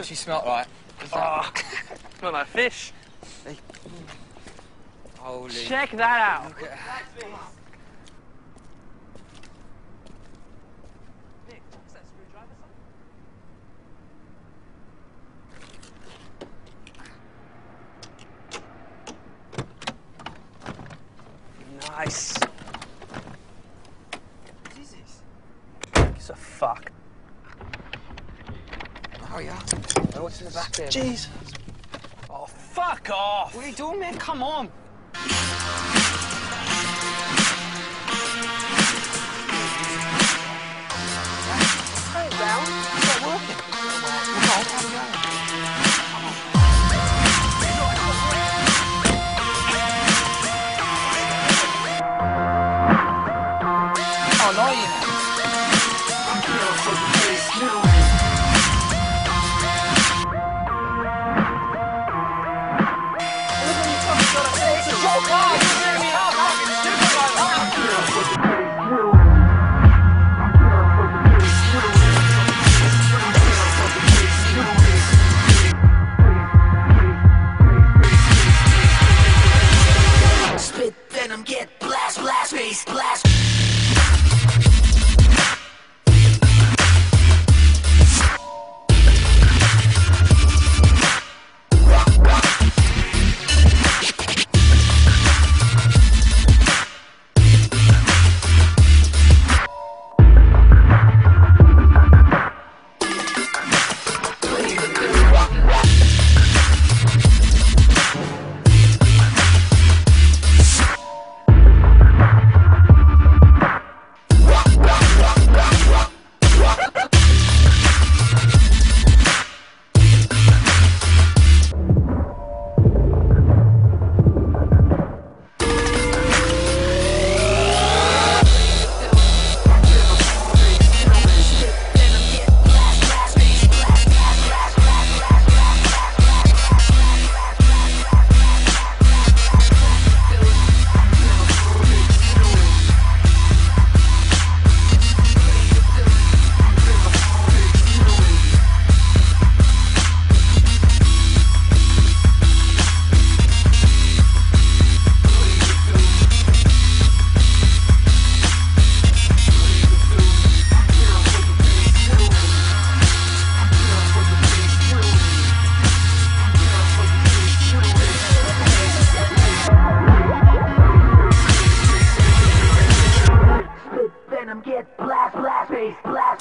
actually smelt right. Oh, smell like fish. Hey. Holy. Check that out. Look at that. Nice. What is this? It's a fuck. Oh, yeah. Oh, what's in the back there? Jeez. Oh, fuck off. What are you doing, man? Come on. Turn it down. It's not working. Come on, have a go. Oh, no, you know. Spit venom, get blast, blast, face, blast. Get blast, blast, face, blast.